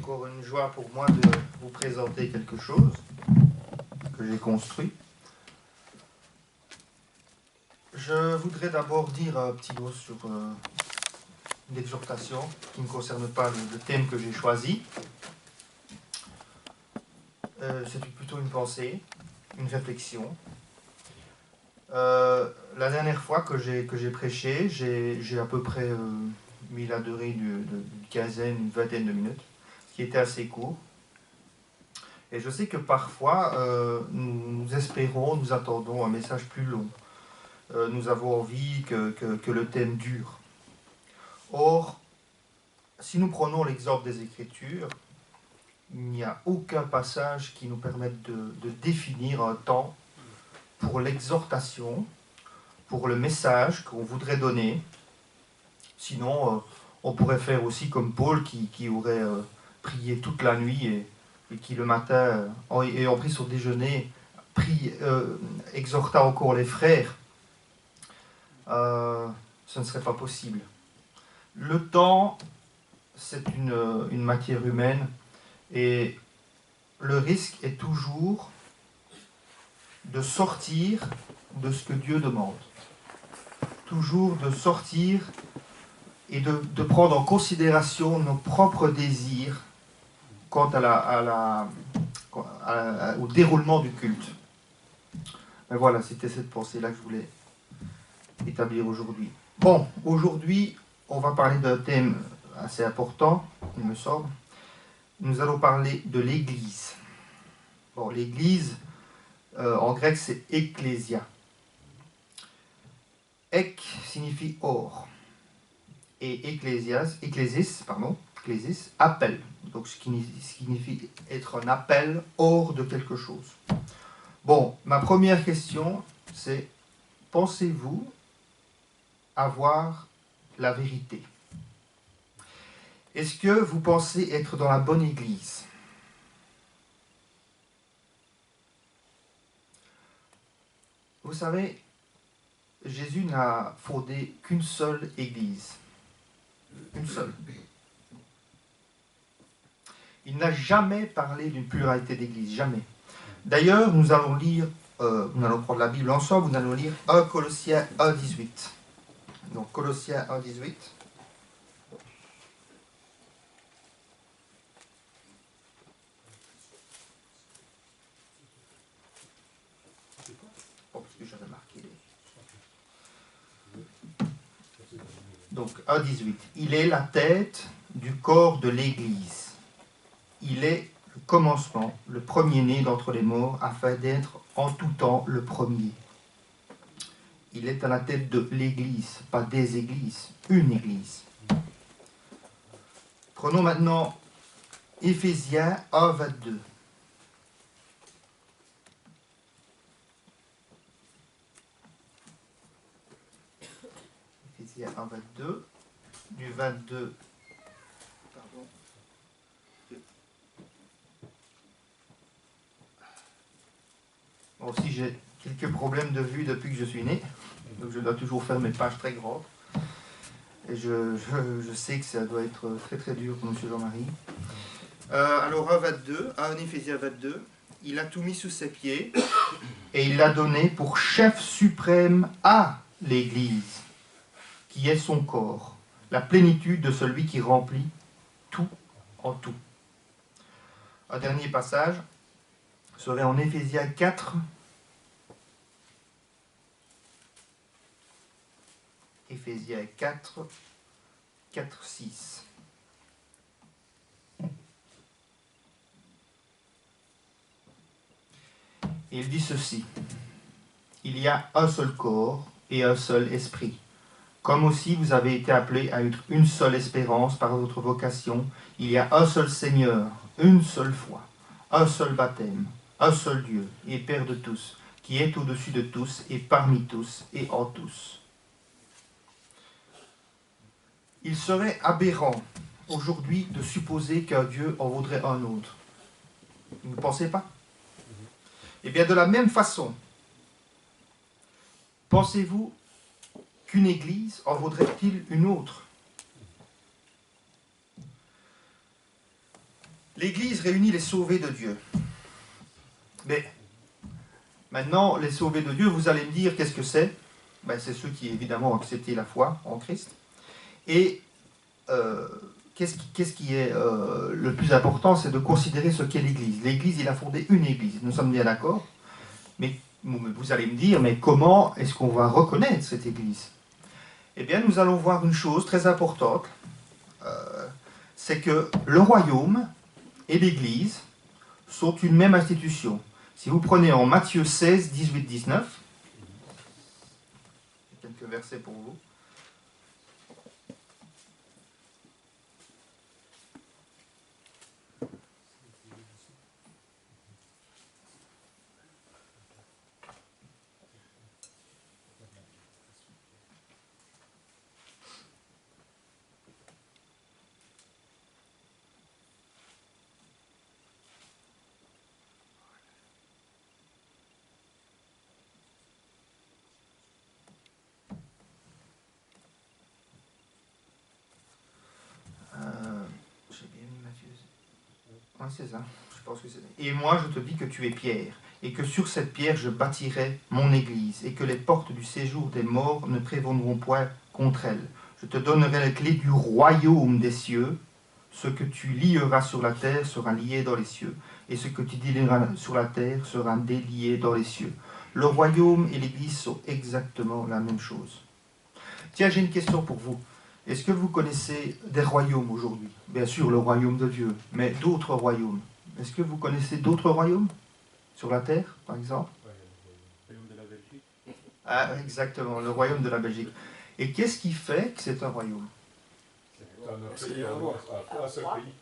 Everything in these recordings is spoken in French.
encore une joie pour moi de vous présenter quelque chose que j'ai construit. Je voudrais d'abord dire un petit mot sur une exhortation qui ne concerne pas le thème que j'ai choisi. C'est plutôt une pensée, une réflexion. La dernière fois que j'ai prêché, j'ai à peu près mis la durée d'une quinzaine, une vingtaine de minutes, ce qui était assez court. Et je sais que parfois, nous espérons, nous attendons un message plus long. Nous avons envie que le thème dure. Or, si nous prenons l'exemple des Écritures, il n'y a aucun passage qui nous permette de définir un temps pour l'exhortation, pour le message qu'on voudrait donner. Sinon, on pourrait faire aussi comme Paul qui aurait prié toute la nuit et qui le matin, ayant pris son déjeuner, exhorta encore les frères. Ce ne serait pas possible. Le temps, c'est une matière humaine et le risque est toujours de sortir de ce que Dieu demande. Toujours de sortir et de prendre en considération nos propres désirs quant au déroulement du culte. Mais voilà, c'était cette pensée-là que je voulais établir aujourd'hui. Bon, aujourd'hui, on va parler d'un thème assez important, il me semble. Nous allons parler de l'Église. Bon, l'Église, en grec, c'est ecclésia. Ek signifie hors. Et ecclésis, appel. Donc, ce qui signifie être un appel hors de quelque chose. Bon, ma première question, c'est, pensez-vous avoir la vérité? Est-ce que vous pensez être dans la bonne église? Vous savez, Jésus n'a fondé qu'une seule église. Une seule. Il n'a jamais parlé d'une pluralité d'églises, jamais. D'ailleurs, nous allons prendre la Bible ensemble, nous allons lire 1 Colossiens 1,18. Donc, Colossiens 1,18. Oh, parce que j'avais marqué les... Donc, 1,18. Il est la tête du corps de l'Église. Il est le commencement, le premier-né d'entre les morts, afin d'être en tout temps le premier. Il est à la tête de l'Église, pas des églises, une Église. Prenons maintenant Éphésiens 1, 22. Éphésiens 1, 22. Du 22... Pardon. Moi aussi, j'ai quelques problèmes de vue depuis que je suis né. Donc, je dois toujours faire mes pages très grandes. Et je sais que ça doit être très très dur pour M. Jean-Marie. Alors, 1 Éphésiens 22, il a tout mis sous ses pieds et il l'a donné pour chef suprême à l'Église, qui est son corps, la plénitude de celui qui remplit tout en tout. Un dernier passage serait en Éphésiens 4, Éphésiens 4, 6. Et il dit ceci: il y a un seul corps et un seul esprit. Comme aussi vous avez été appelés à une seule espérance par votre vocation, il y a un seul Seigneur, une seule foi, un seul baptême, un seul Dieu et Père de tous, qui est au-dessus de tous et parmi tous et en tous. Il serait aberrant aujourd'hui de supposer qu'un Dieu en vaudrait un autre. Vous ne pensez pas? Eh bien, de la même façon, pensez-vous qu'une église en vaudrait-il une autre? L'Église réunit les sauvés de Dieu. Mais maintenant, les sauvés de Dieu, vous allez me dire, qu'est-ce que c'est? Ben, c'est ceux qui, évidemment, ont accepté la foi en Christ. Et qu'est-ce qui est le plus important? C'est de considérer ce qu'est l'Église. L'Église, il a fondé une Église, nous sommes bien d'accord. Mais vous allez me dire, mais comment est-ce qu'on va reconnaître cette Église? Eh bien, nous allons voir une chose très importante. C'est que le royaume et l'Église sont une même institution. Si vous prenez en Matthieu 16, 18, 19, quelques versets pour vous. J'ai bien mis Matthieu. Oui, c'est ça. Je pense que c'est. Et moi, je te dis que tu es Pierre, et que sur cette pierre, je bâtirai mon église, et que les portes du séjour des morts ne prévaudront point contre elle. Je te donnerai les clés du royaume des cieux. Ce que tu lieras sur la terre sera lié dans les cieux, et ce que tu délieras sur la terre sera délié dans les cieux. Le royaume et l'église sont exactement la même chose. Tiens, j'ai une question pour vous. Est-ce que vous connaissez des royaumes aujourd'hui? Bien sûr, le royaume de Dieu, mais d'autres royaumes. Est-ce que vous connaissez d'autres royaumes sur la terre, par exemple? Le royaume de la Belgique. Ah, exactement, le royaume de la Belgique. Et qu'est-ce qui fait que c'est un royaume? C'est un Parce qu'il y a un roi. un seul pays.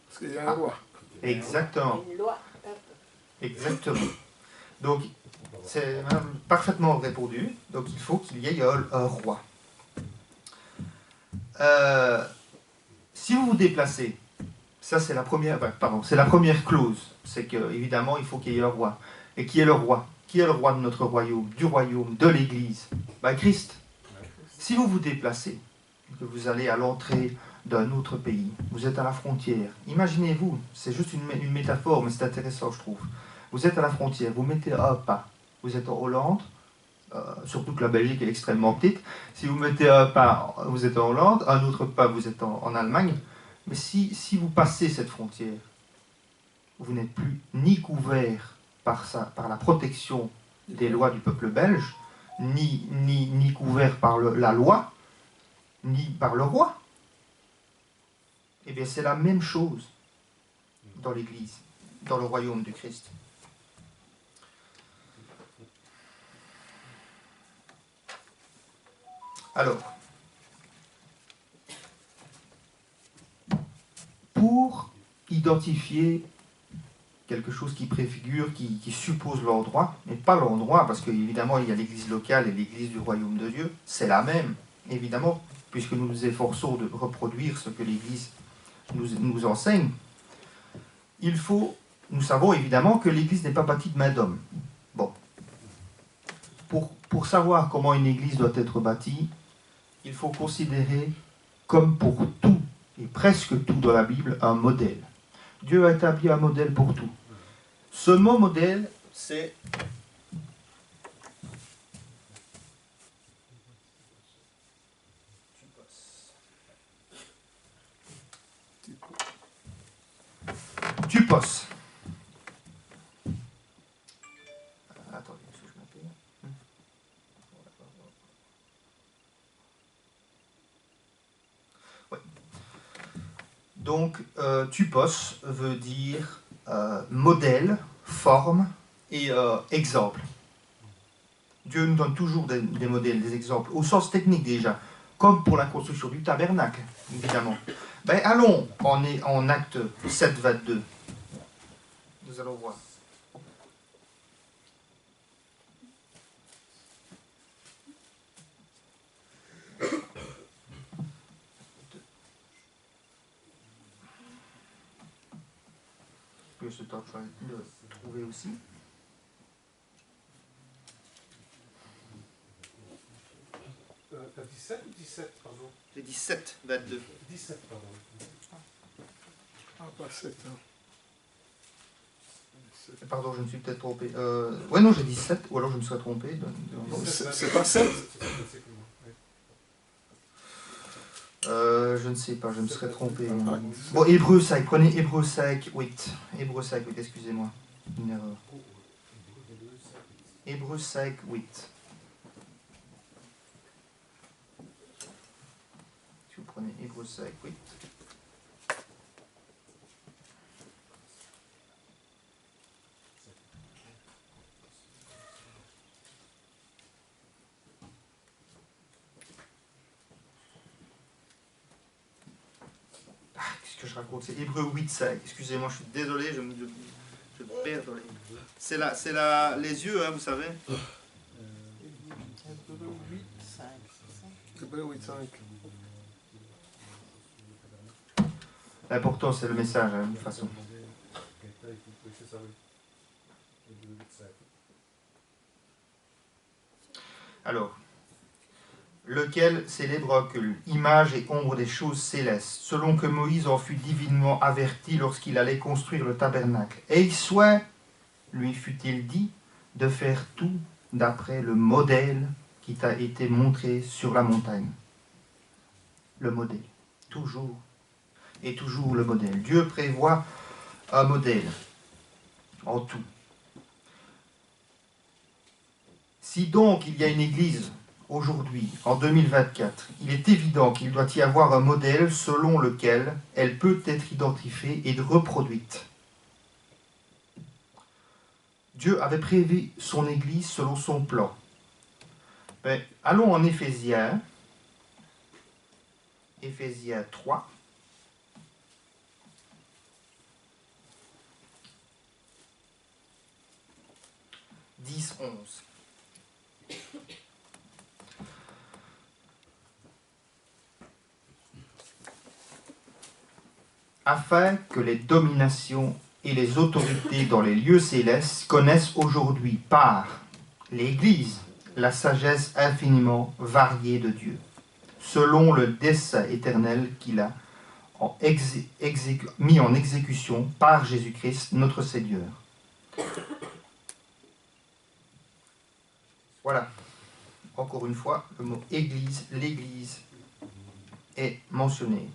Parce qu'il y a un roi. Exactement, Une loi. exactement. Donc, c'est parfaitement répondu. Donc, il faut qu'il y ait un roi. Si vous vous déplacez, ça c'est la première, c'est la première clause. C'est que évidemment il faut qu'il y ait un roi. Et qui est le roi? Qui est le roi de notre royaume, du royaume, de l'Église? Christ. Si vous vous déplacez, que vous allez à l'entrée d'un autre pays, vous êtes à la frontière. Imaginez-vous, c'est juste une métaphore, mais c'est intéressant je trouve. Vous êtes à la frontière, vous mettez un pas. Vous êtes en Hollande. Surtout que la Belgique est extrêmement petite. Si vous mettez un pas, vous êtes en Hollande, un autre pas, vous êtes en Allemagne. Mais si vous passez cette frontière, vous n'êtes plus ni couvert par la protection des lois du peuple belge, ni couvert par la loi, ni par le roi. Eh bien, c'est la même chose dans l'Église, dans le royaume du Christ. Alors, pour identifier quelque chose qui préfigure, qui suppose l'endroit, mais pas l'endroit, parce qu'évidemment il y a l'église locale et l'église du royaume de Dieu, c'est la même, évidemment, puisque nous nous efforçons de reproduire ce que l'église nous enseigne. Nous savons évidemment que l'église n'est pas bâtie de main d'homme. Bon, pour savoir comment une église doit être bâtie, il faut considérer, comme pour tout, et presque tout dans la Bible, un modèle. Dieu a établi un modèle pour tout. Ce mot modèle, c'est tupos. Attendez, est-ce que je m'appelle? Oui. Donc, tupos veut dire modèle, forme et exemple. Dieu nous donne toujours des modèles, des exemples, au sens technique déjà, comme pour la construction du tabernacle, évidemment. Allons en acte 7, 22. Nous allons voir. Que ce temps de trouver aussi. T'as 17 ou 17, pardon? J'ai dit 7, 22. 17, pardon. Ah, pas 7 ans. Pardon, je me suis peut-être trompé. Ouais, non, j'ai dit 7, ou alors je me serais trompé. C'est pas 7. Je ne sais pas, je me serais trompé. Bon, Hébreux 5, prenez Hébreux 5, 8. Hébreux 5, 8, excusez-moi. Une erreur. Hébreux 5, 8. Si vous prenez Hébreux 5, 8. Qu'est-ce que je raconte? C'est Hébreux 8, 5. Excusez-moi, je suis désolé, je perds dans les... C'est les yeux, hein, vous savez. Hébreux 8, 5. Hébreux 8, 5. L'important, c'est le message, hein, de toute façon. Alors, lequel célèbre que image et ombre des choses célestes, selon que Moïse en fut divinement averti lorsqu'il allait construire le tabernacle. Et il soit, lui fut-il dit, de faire tout d'après le modèle qui t'a été montré sur la montagne. Le modèle, toujours et toujours le modèle. Dieu prévoit un modèle en tout. Si donc il y a une église aujourd'hui, en 2024, il est évident qu'il doit y avoir un modèle selon lequel elle peut être identifiée et reproduite. Dieu avait prévu son église selon son plan. Mais allons en Éphésiens 3. « 10, 11. Afin que les dominations et les autorités dans les lieux célestes connaissent aujourd'hui par l'Église la sagesse infiniment variée de Dieu, selon le dessein éternel qu'il a mis en exécution par Jésus-Christ notre Seigneur. Voilà, encore une fois, le mot Église, l'Église est mentionné.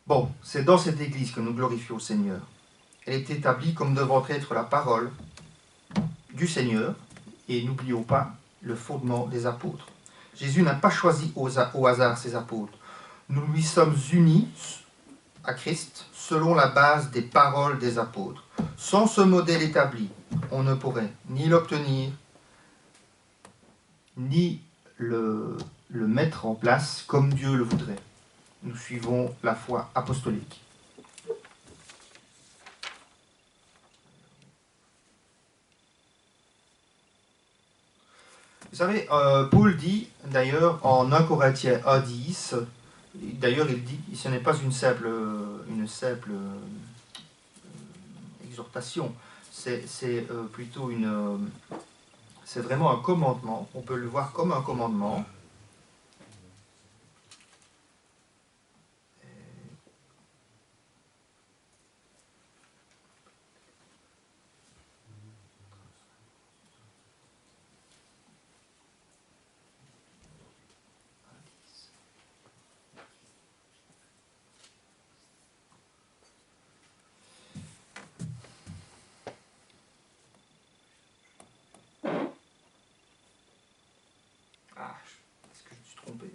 Bon, c'est dans cette Église que nous glorifions le Seigneur. Elle est établie comme devant être la parole du Seigneur, et n'oublions pas le fondement des apôtres. Jésus n'a pas choisi au hasard ses apôtres. Nous lui sommes unis à Christ selon la base des paroles des apôtres. Sans ce modèle établi, on ne pourrait ni l'obtenir, ni le mettre en place comme Dieu le voudrait. Nous suivons la foi apostolique. Vous savez, Paul dit d'ailleurs en 1 Corinthiens 1,10, d'ailleurs il dit que ce n'est pas une simple exhortation, c'est plutôt c'est vraiment un commandement, on peut le voir comme un commandement.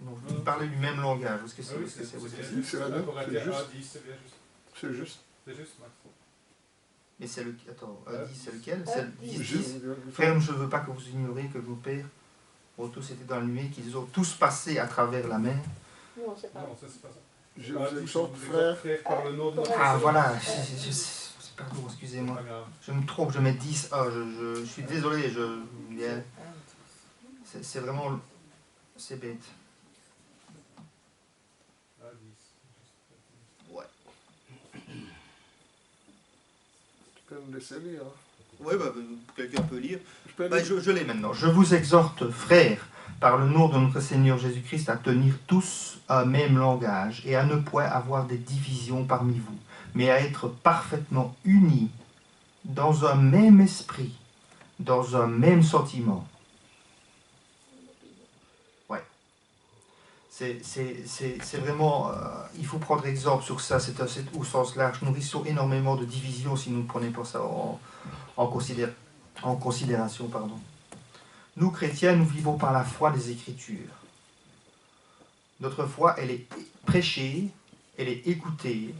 Non, je parlais du même langage. Est-ce que c'est la même? C'est juste. Mais c'est le... Attends, 10 c'est lequel? C'est 10. Frère, je ne veux pas que vous ignoriez que vos pères ont tous été dans la nuée, qu'ils ont tous passé à travers la mer. Non, c'est pas ça. c'est pas ça. Je vous exhorte, frère. Ah, voilà. Pardon, excusez-moi. Je me trompe, je mets 10. Ah, je suis désolé. C'est vraiment... C'est bête. Ouais. Tu peux me laisser lire. Oui, quelqu'un peut lire. Je l'ai maintenant. Je vous exhorte, frères, par le nom de notre Seigneur Jésus-Christ, à tenir tous un même langage et à ne point avoir des divisions parmi vous, mais à être parfaitement unis dans un même esprit, dans un même sentiment. Ouais. C'est vraiment... il faut prendre exemple sur ça, c'est au sens large. Nous risquons énormément de divisions si nous ne prenons pas ça en considération. Pardon. Nous, chrétiens, nous vivons par la foi des Écritures. Notre foi, elle est prêchée, elle est écoutée,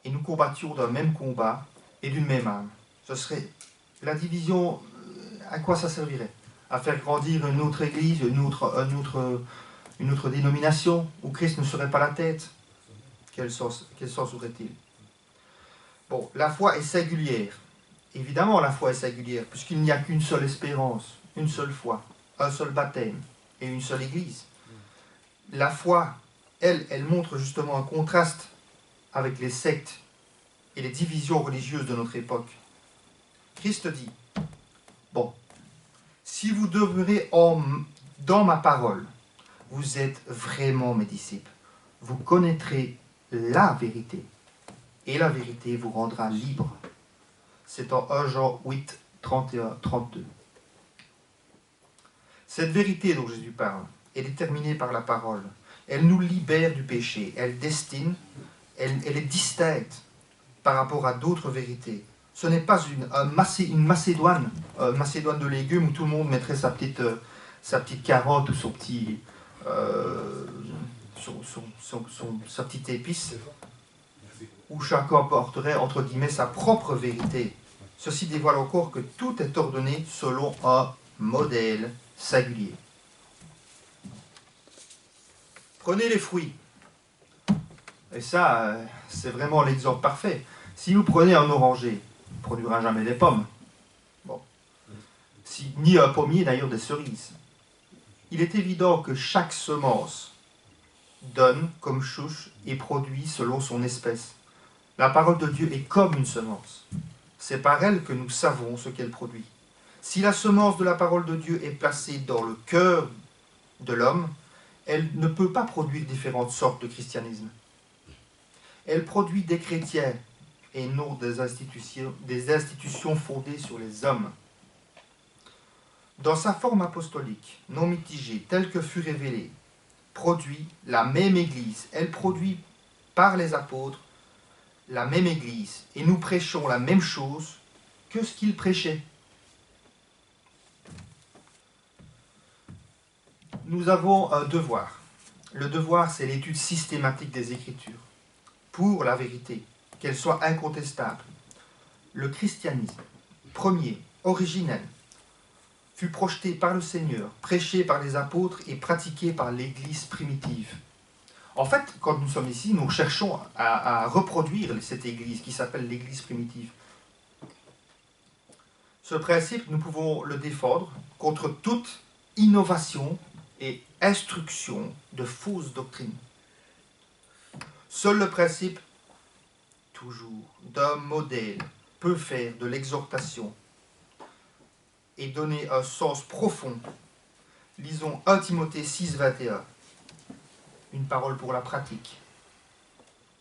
et nous combattions d'un même combat et d'une même âme. Ce serait la division, à quoi ça servirait? À faire grandir une autre église, une autre dénomination, où Christ ne serait pas la tête? Quel sens aurait-il? Bon, la foi est singulière. Évidemment, la foi est singulière, puisqu'il n'y a qu'une seule espérance, une seule foi, un seul baptême et une seule église. La foi, elle montre justement un contraste avec les sectes et les divisions religieuses de notre époque. Christ dit, bon, si vous demeurez dans ma parole, vous êtes vraiment mes disciples. Vous connaîtrez la vérité, et la vérité vous rendra libre. C'est en 1 Jean 8, 31-32. Cette vérité dont Jésus parle est déterminée par la parole. Elle nous libère du péché, elle est distincte par rapport à d'autres vérités. Ce n'est pas une macédoine de légumes où tout le monde mettrait sa petite carotte ou son petit, sa petite épice, où chacun porterait, entre guillemets, sa propre vérité. Ceci dévoile encore que tout est ordonné selon un modèle singulier. Prenez les fruits. Et ça, c'est vraiment l'exemple parfait. Si vous prenez un oranger, il ne produira jamais des pommes. Bon. Ni un pommier, d'ailleurs, des cerises. Il est évident que chaque semence donne comme souche et produit selon son espèce. La parole de Dieu est comme une semence. C'est par elle que nous savons ce qu'elle produit. Si la semence de la parole de Dieu est placée dans le cœur de l'homme, elle ne peut pas produire différentes sortes de christianisme. Elle produit des chrétiens et non des institutions fondées sur les hommes. Dans sa forme apostolique, non mitigée, telle que fut révélée, produit la même Église. Elle produit par les apôtres la même Église. Et nous prêchons la même chose que ce qu'ils prêchaient. Nous avons un devoir. Le devoir, c'est l'étude systématique des Écritures pour la vérité, qu'elle soit incontestable. Le christianisme, premier, originel, fut projeté par le Seigneur, prêché par les apôtres et pratiqué par l'Église primitive. En fait, quand nous sommes ici, nous cherchons à reproduire cette Église qui s'appelle l'Église primitive. Ce principe, nous pouvons le défendre contre toute innovation et instruction de fausses doctrines. Seul le principe, toujours, d'un modèle peut faire de l'exhortation et donner un sens profond. Lisons 1 Timothée 6, 21. Une parole pour la pratique.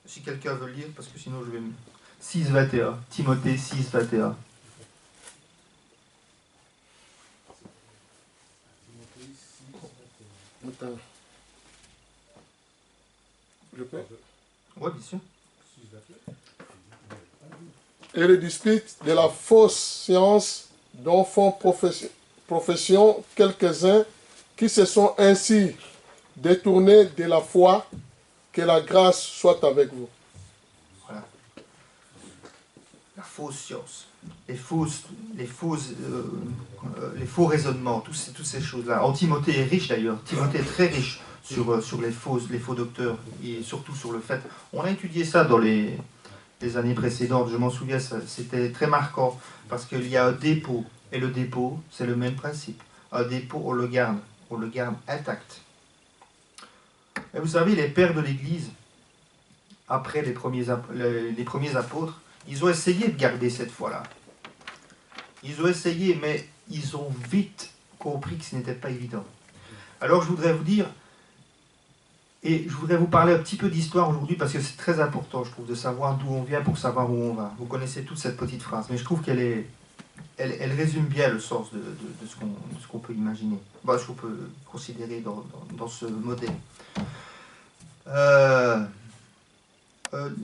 Si quelqu'un veut le lire, parce que sinon je vais... 6, 21. Timothée 6, 21. Attends. Je peux? Oui, bien sûr. Et le dispute de la fausse science dont font profession quelques-uns qui se sont ainsi détournés de la foi, que la grâce soit avec vous. Voilà. La fausse science, les faux raisonnements, toutes ces choses-là. Timothée est riche d'ailleurs. Timothée est très riche sur les faux docteurs et surtout sur le fait. On a étudié ça dans les années précédentes, je m'en souviens, c'était très marquant parce qu'il y a un dépôt et le dépôt, c'est le même principe. Un dépôt, on le garde intact. Et vous savez, les pères de l'Église, après les premiers apôtres, ils ont essayé de garder cette foi-là. Ils ont essayé, mais ils ont vite compris que ce n'était pas évident. Alors je voudrais vous dire, et je voudrais vous parler un petit peu d'histoire aujourd'hui, parce que c'est très important, je trouve, de savoir d'où on vient pour savoir où on va. Vous connaissez toute cette petite phrase, mais je trouve qu'elle elle résume bien le sens de ce qu'on peut imaginer, ce qu'on peut considérer dans ce modèle.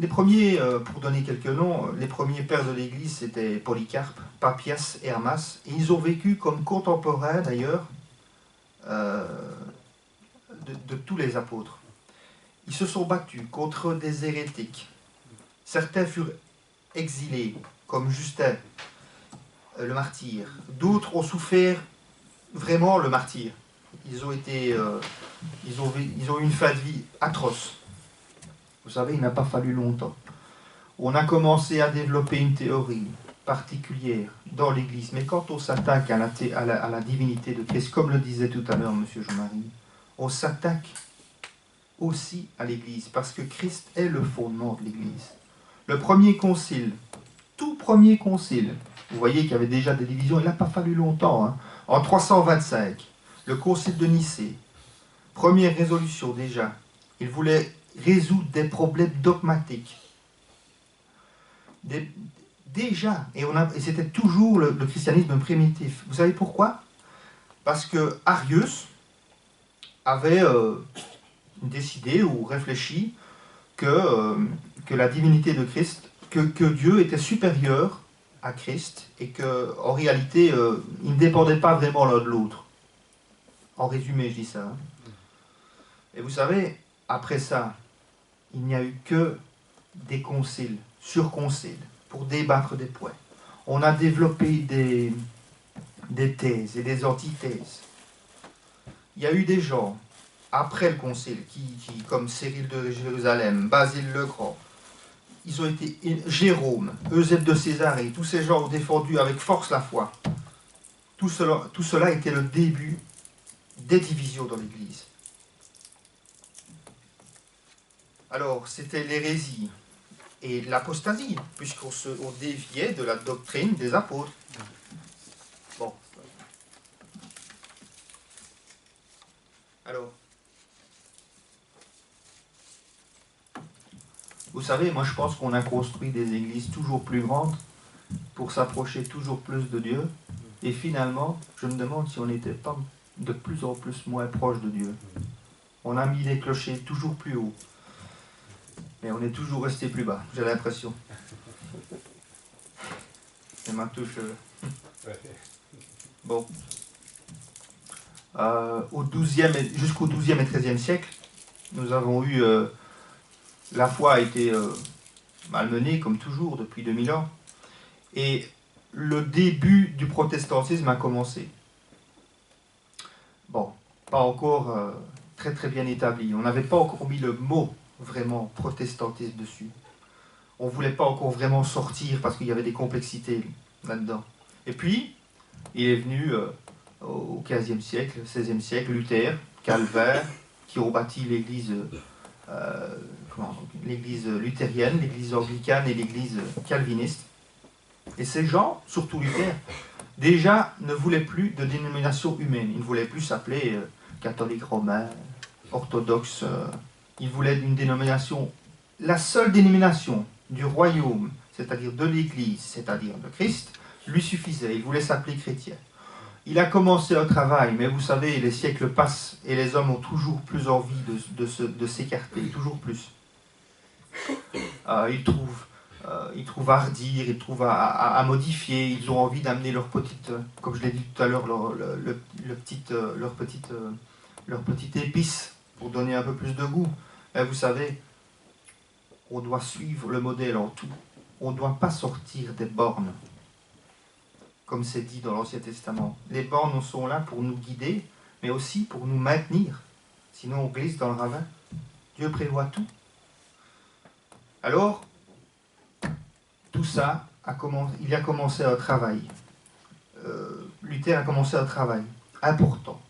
Les premiers, pour donner quelques noms, les premiers pères de l'Église, c'était Polycarpe, Papias et Hermas, et ils ont vécu comme contemporains d'ailleurs de tous les apôtres. Ils se sont battus contre des hérétiques. Certains furent exilés, comme Justin, le martyr. D'autres ont souffert vraiment le martyr. Ils ont eu une fin de vie atroce. Vous savez, il n'a pas fallu longtemps. On a commencé à développer une théorie particulière dans l'Église. Mais quand on s'attaque à la divinité de Christ, comme le disait tout à l'heure M. Jean-Marie, on s'attaque aussi à l'Église, parce que Christ est le fondement de l'Église. Le premier concile, tout premier concile, vous voyez qu'il y avait déjà des divisions, il n'a pas fallu longtemps. Hein. En 325, le concile de Nicée, première résolution déjà, il voulait résoudre des problèmes dogmatiques. Déjà, et c'était toujours le christianisme primitif. Vous savez pourquoi? Parce que Arius avait décidé ou réfléchi que la divinité de Christ, que Dieu était supérieur à Christ et qu'en réalité, ils ne dépendaient pas vraiment l'un de l'autre. En résumé, je dis ça. Hein. Et vous savez, après ça, il n'y a eu que des conciles, sur conciles, pour débattre des points. On a développé des thèses et des antithèses. Il y a eu des gens, après le concile, qui comme Cyril de Jérusalem, Basile le Grand, ils ont été Jérôme, Eusèbe de Césarée, tous ces gens ont défendu avec force la foi. Tout cela était le début des divisions dans l'Église. Alors, c'était l'hérésie et l'apostasie, puisqu'on déviait de la doctrine des apôtres. Bon. Alors, vous savez, moi je pense qu'on a construit des églises toujours plus grandes pour s'approcher toujours plus de Dieu. Et finalement, je me demande si on n'était pas de plus en plus moins proche de Dieu. On a mis les clochers toujours plus haut. Mais on est toujours resté plus bas, j'ai l'impression. C'est ma touche. Bon. Jusqu'au XIIe et XIIIe siècle, nous avons eu... la foi a été malmenée, comme toujours, depuis 2000 ans. Et le début du protestantisme a commencé. Bon, pas encore très très bien établi. On n'avait pas encore mis le mot vraiment protestantisme dessus. On ne voulait pas encore vraiment sortir parce qu'il y avait des complexités là-dedans. Et puis, il est venu au XVe siècle, XVIe siècle, Luther, Calvin, qui ont bâti l'église luthérienne, l'église anglicane et l'église calviniste. Et ces gens, surtout Luther, déjà ne voulaient plus de dénomination humaine. Ils ne voulaient plus s'appeler catholique romain, orthodoxe. Ils voulaient une dénomination, la seule dénomination du royaume, c'est-à-dire de l'Église, c'est-à-dire de Christ, lui suffisait. Il voulait s'appeler chrétien. Il a commencé un travail, mais vous savez, les siècles passent et les hommes ont toujours plus envie de s'écarter, toujours plus. Ils trouvent à redire, ils trouvent à modifier, ils ont envie d'amener leur petite, comme je l'ai dit tout à l'heure, leur petite épice pour donner un peu plus de goût. Et vous savez, on doit suivre le modèle en tout. On ne doit pas sortir des bornes, comme c'est dit dans l'Ancien Testament. Les bornes sont là pour nous guider, mais aussi pour nous maintenir. Sinon, on glisse dans le ravin. Dieu prévoit tout. Alors, tout ça, il a commencé un travail. Luther a commencé un travail important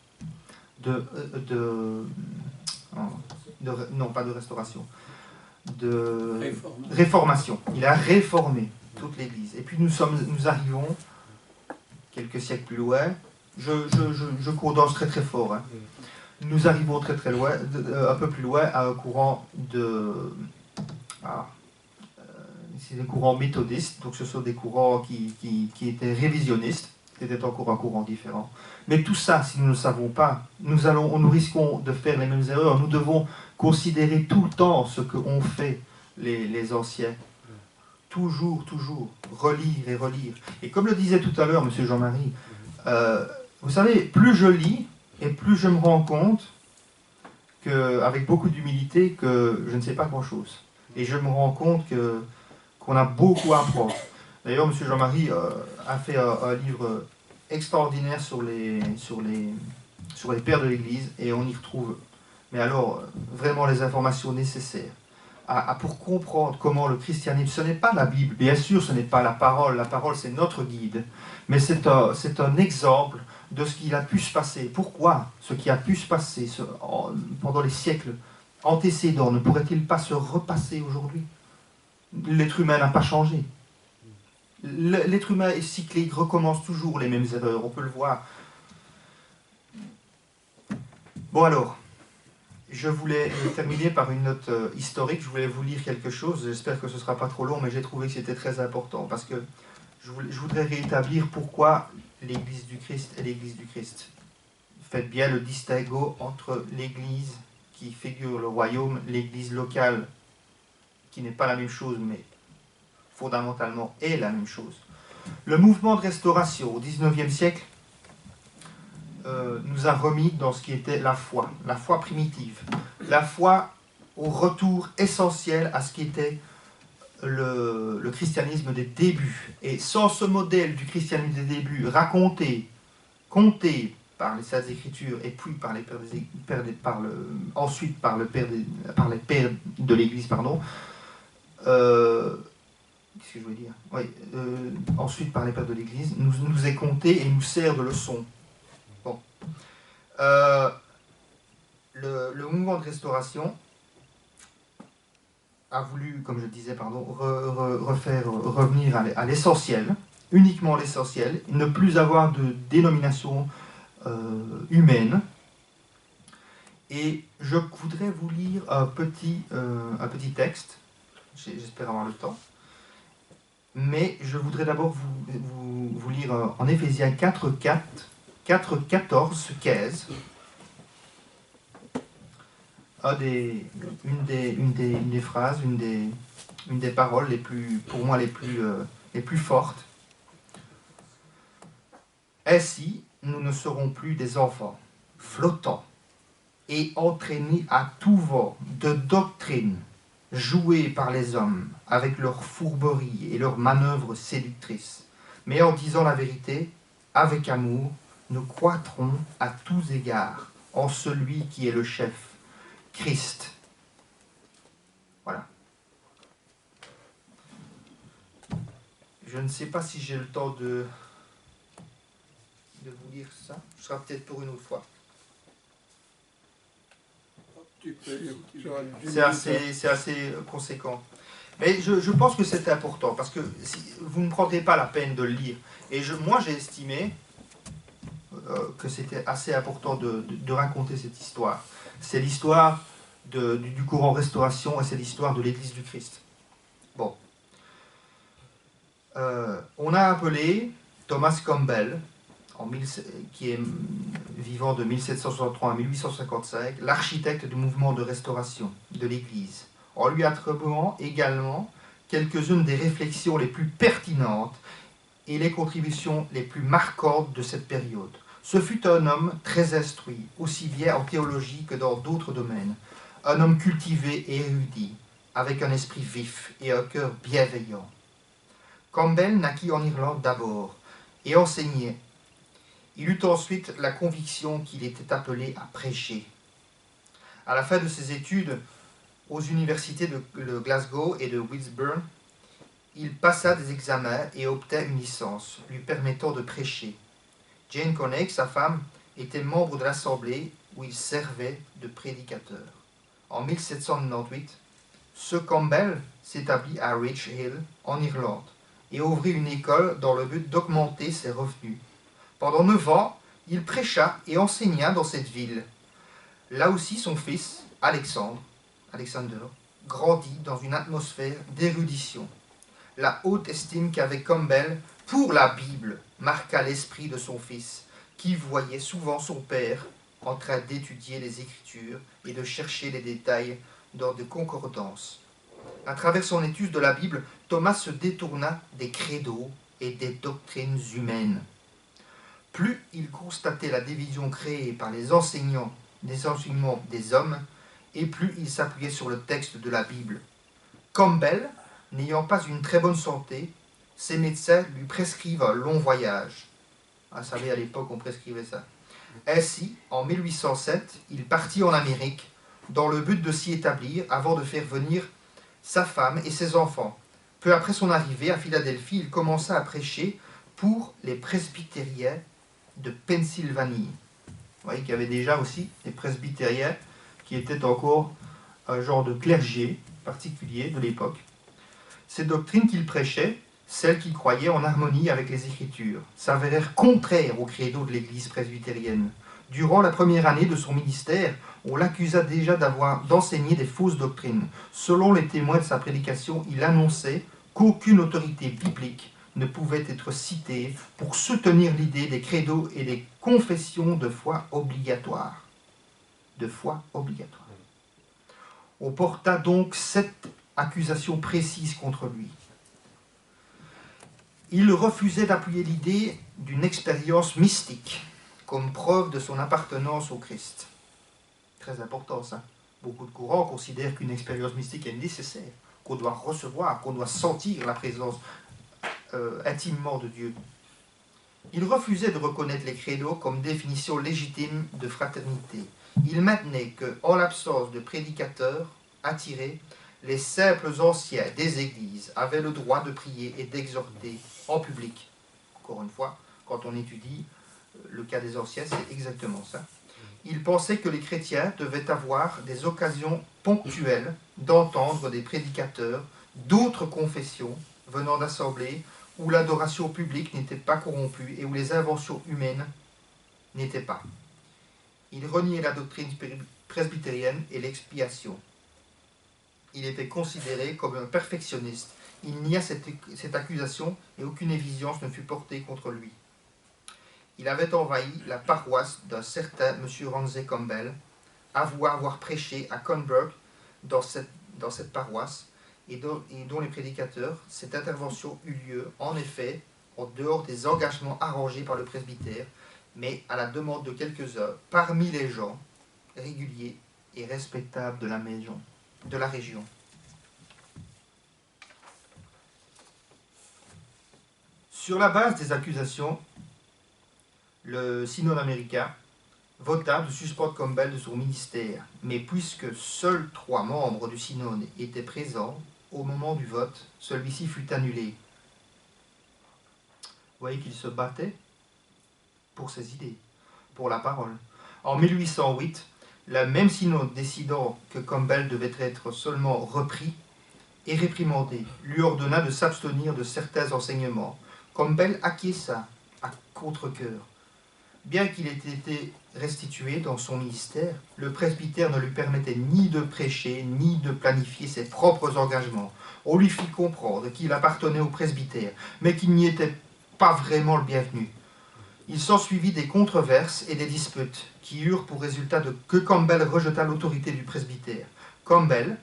non pas de restauration, de réformation. Il a réformé toute l'Église. Et puis nous arrivons quelques siècles plus loin, je condense très très fort. Hein. Nous arrivons très très loin, un peu plus loin, à un courant de... c'est des courants méthodistes, donc ce sont des courants qui étaient révisionnistes, c'était encore un courant différent. Mais tout ça, si nous ne le savons pas, nous risquons de faire les mêmes erreurs. Nous devons considérer tout le temps ce qu'ont fait les anciens. Toujours, toujours, relire et relire. Et comme le disait tout à l'heure M. Jean-Marie, vous savez, plus je lis, et plus je me rends compte, avec beaucoup d'humilité, que je ne sais pas grand-chose. Et je me rends compte qu'on a beaucoup à apprendre. D'ailleurs, M. Jean-Marie a fait un livre extraordinaire sur les pères de l'Église, et on y retrouve, mais alors, vraiment les informations nécessaires pour comprendre comment le christianisme, ce n'est pas la Bible, bien sûr, ce n'est pas la parole c'est notre guide, mais c'est un exemple de ce qui a pu se passer. Pourquoi ce qui a pu se passer pendant les siècles antécédents ne pourrait-il pas se repasser aujourd'hui? L'être humain n'a pas changé. L'être humain est cyclique, recommence toujours les mêmes erreurs, on peut le voir. Bon alors, je voulais terminer par une note historique, je voulais vous lire quelque chose, j'espère que ce ne sera pas trop long, mais j'ai trouvé que c'était très important, parce que je voudrais rétablir pourquoi l'Église du Christ est l'Église du Christ. Faites bien le distinguo entre l'Église qui figure le royaume, l'Église locale, qui n'est pas la même chose, mais fondamentalement est la même chose. Le mouvement de restauration au XIXe siècle nous a remis dans ce qui était la foi primitive, la foi au retour essentiel à ce qui était le christianisme des débuts. Et sans ce modèle du christianisme des débuts, raconté, conté par les Saintes Écritures et puis par les ensuite par les pères de l'Église, pardon, qu'est-ce que je veux dire? Oui, ensuite par les pères de l'Église, nous est conté et nous sert de leçon. Bon. Le mouvement de restauration a voulu, comme je disais, revenir à l'essentiel, uniquement l'essentiel, ne plus avoir de dénomination humaine. Et je voudrais vous lire un petit texte, j'espère avoir le temps, mais je voudrais d'abord vous lire en Éphésiens 4, 14, 15, une des phrases, une des paroles pour moi les plus fortes. Ainsi, nous ne serons plus des enfants, flottants et entraînés à tout vent de doctrine, joués par les hommes avec leurs fourberies et leurs manœuvres séductrices. Mais en disant la vérité, avec amour, nous croîtrons à tous égards en celui qui est le chef, Christ. Voilà. Je ne sais pas si j'ai le temps de vous lire ça. Ce sera peut-être pour une autre fois. C'est assez conséquent. Mais je pense que c'est important, parce que si vous ne prendrez pas la peine de le lire. Et moi, j'ai estimé que c'était assez important de raconter cette histoire. C'est l'histoire du courant Restauration et c'est l'histoire de l'Église du Christ. Bon. On a appelé Thomas Campbell, qui est vivant de 1763 à 1855, l'architecte du mouvement de restauration de l'Église, en lui attribuant également quelques-unes des réflexions les plus pertinentes et les contributions les plus marquantes de cette période. Ce fut un homme très instruit, aussi bien en théologie que dans d'autres domaines, un homme cultivé et érudit, avec un esprit vif et un cœur bienveillant. Campbell naquit en Irlande d'abord et enseignait. Il eut ensuite la conviction qu'il était appelé à prêcher. À la fin de ses études aux universités de Glasgow et de Whitburn, il passa des examens et obtint une licence lui permettant de prêcher. Jane Connick, sa femme, était membre de l'assemblée où il servait de prédicateur. En 1798, ce Campbell s'établit à Rich Hill, en Irlande, et ouvrit une école dans le but d'augmenter ses revenus. Pendant 9 ans, Il prêcha et enseigna dans cette ville. Là aussi son fils, Alexander, grandit dans une atmosphère d'érudition. La haute estime qu'avait Campbell pour la Bible marqua l'esprit de son fils, qui voyait souvent son père en train d'étudier les Écritures et de chercher les détails dans des concordances. À travers son étude de la Bible, Thomas se détourna des credos et des doctrines humaines. Plus il constatait la division créée par les enseignements des hommes, et plus il s'appuyait sur le texte de la Bible. Campbell, n'ayant pas une très bonne santé, ses médecins lui prescrivent un long voyage. Vous savez, à l'époque, on prescrivait ça. Ainsi, en 1807, il partit en Amérique dans le but de s'y établir avant de faire venir sa femme et ses enfants. Peu après son arrivée à Philadelphie, il commença à prêcher pour les presbytériens de Pennsylvanie. Vous voyez qu'il y avait déjà aussi des presbytériens qui étaient encore un genre de clergé particulier de l'époque. Ces doctrines qu'il prêchait, celles qui croyaient en harmonie avec les Écritures, s'avérèrent contraires au credo de l'Église presbytérienne. Durant la première année de son ministère, on l'accusa déjà d'enseigner des fausses doctrines. Selon les témoins de sa prédication, il annonçait qu'aucune autorité biblique ne pouvait être citée pour soutenir l'idée des credos et des confessions de foi obligatoires. On porta donc 7 accusations précises contre lui. Il refusait d'appuyer l'idée d'une expérience mystique comme preuve de son appartenance au Christ. Très important ça. Beaucoup de courants considèrent qu'une expérience mystique est nécessaire, qu'on doit recevoir, qu'on doit sentir la présence intimement de Dieu. Il refusait de reconnaître les credos comme définition légitime de fraternité. Il maintenait qu'en l'absence de prédicateurs attirés, les simples anciens des églises avaient le droit de prier et d'exhorter en public. Encore une fois, quand on étudie le cas des anciens, c'est exactement ça. Il pensait que les chrétiens devaient avoir des occasions ponctuelles d'entendre des prédicateurs d'autres confessions venant d'assemblées où l'adoration publique n'était pas corrompue et où les inventions humaines n'étaient pas. Il reniait la doctrine presbytérienne et l'expiation. Il était considéré comme un perfectionniste. Il nia cette accusation et aucune évidence ne fut portée contre lui. Il avait envahi la paroisse d'un certain M. Ramsey Campbell, avoué avoir prêché à Conburg dans cette paroisse et dont les prédicateurs, cette intervention eut lieu, en effet, en dehors des engagements arrangés par le presbytère, mais à la demande de quelques-uns, parmi les gens réguliers et respectables de la région. Sur la base des accusations, le synode américain vota de suspendre Campbell de son ministère, mais puisque seuls 3 membres du synode étaient présents au moment du vote, celui-ci fut annulé. Vous voyez qu'il se battait pour ses idées, pour la parole. En 1808, le même synode décidant que Campbell devait être seulement repris et réprimandé, lui ordonna de s'abstenir de certains enseignements. Campbell acquiesça à contre-cœur. Bien qu'il ait été restitué dans son ministère, le presbytère ne lui permettait ni de prêcher, ni de planifier ses propres engagements. On lui fit comprendre qu'il appartenait au presbytère, mais qu'il n'y était pas vraiment le bienvenu. Il s'ensuivit des controverses et des disputes qui eurent pour résultat que Campbell rejeta l'autorité du presbytère. Campbell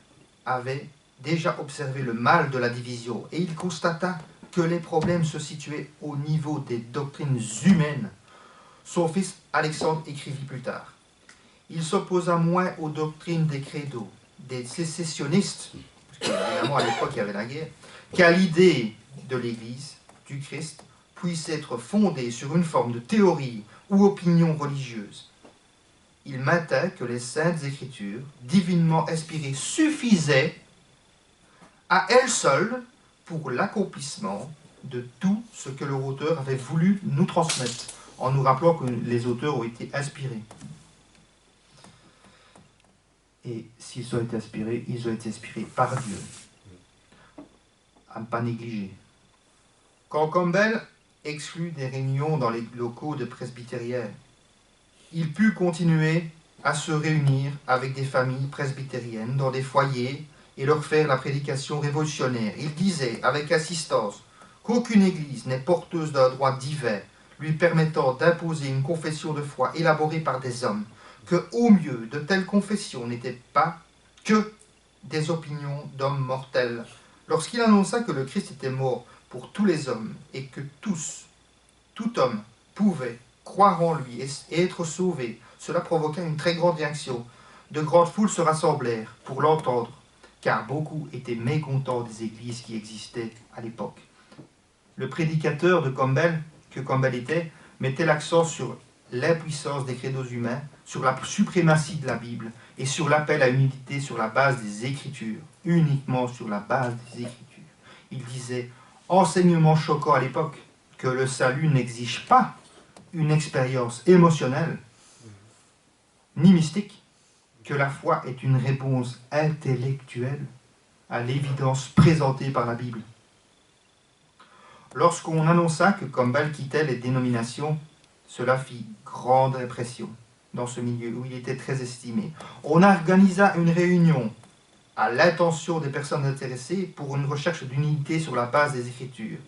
avait déjà observé le mal de la division et il constata que les problèmes se situaient au niveau des doctrines humaines. Son fils Alexandre écrivit plus tard. Il s'opposa moins aux doctrines des credos, des sécessionnistes, parce qu'évidemment à l'époque il y avait la guerre, qu'à l'idée de l'Église, du Christ, puisse être fondée sur une forme de théorie ou opinion religieuse. Il maintint que les saintes écritures, divinement inspirées, suffisaient à elles seules pour l'accomplissement de tout ce que leur auteur avait voulu nous transmettre, en nous rappelant que les auteurs ont été inspirés. Et s'ils ont été inspirés, ils ont été inspirés par Dieu. À ne pas négliger. Quand Campbell exclut des réunions dans les locaux de presbytériens il put continuer à se réunir avec des familles presbytériennes dans des foyers et leur faire la prédication révolutionnaire. Il disait avec insistance qu'aucune église n'est porteuse d'un droit divin lui permettant d'imposer une confession de foi élaborée par des hommes, que au mieux de telles confessions n'étaient pas que des opinions d'hommes mortels. Lorsqu'il annonça que le Christ était mort pour tous les hommes et que tout homme pouvait croire en lui et être sauvé, cela provoqua une très grande réaction. De grandes foules se rassemblèrent pour l'entendre, car beaucoup étaient mécontents des églises qui existaient à l'époque. Le prédicateur de Campbell, que Campbell était, mettait l'accent sur l'impuissance des credos humains, sur la suprématie de la Bible et sur l'appel à une unité sur la base des Écritures, uniquement sur la base des Écritures. Il disait, enseignement choquant à l'époque, que le salut n'exige pas une expérience émotionnelle ni mystique, que la foi est une réponse intellectuelle à l'évidence présentée par la Bible. Lorsqu'on annonça que Campbell quittait les dénominations, cela fit grande impression dans ce milieu où il était très estimé. On organisa une réunion à l'intention des personnes intéressées pour une recherche d'unité sur la base des Écritures.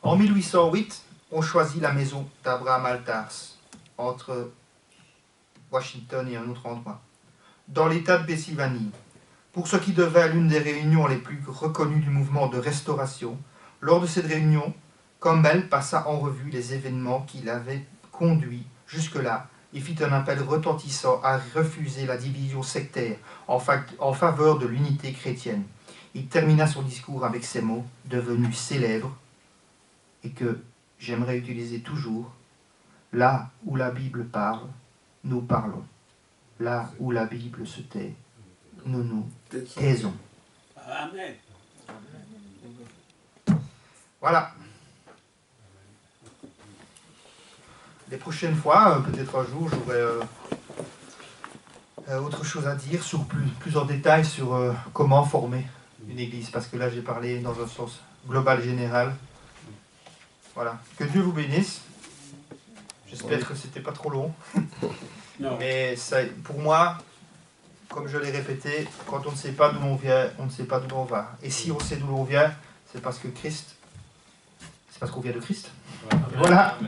En 1808, on choisit la maison d'Abraham Altars, entre Washington et un autre endroit, dans l'État de Pennsylvanie, pour ce qui devint l'une des réunions les plus reconnues du mouvement de restauration. Lors de cette réunion, Campbell passa en revue les événements qui l'avaient conduit jusque-là et fit un appel retentissant à refuser la division sectaire en faveur de l'unité chrétienne. Il termina son discours avec ces mots, devenus célèbres, et que j'aimerais utiliser toujours. Là où la Bible parle, nous parlons. Là où la Bible se tait, nous nous taisons. Amen. Voilà. Les prochaines fois, peut-être un jour, j'aurai autre chose à dire sur plus en détail sur comment former une église. Parce que là, j'ai parlé dans un sens global, général. Voilà. Que Dieu vous bénisse. J'espère que c'était pas trop long. Non. Mais ça, pour moi, comme je l'ai répété, quand on ne sait pas d'où on vient, on ne sait pas d'où on va. Et si on sait d'où on vient, c'est parce que Christ, c'est parce qu'on vient de Christ. Voilà.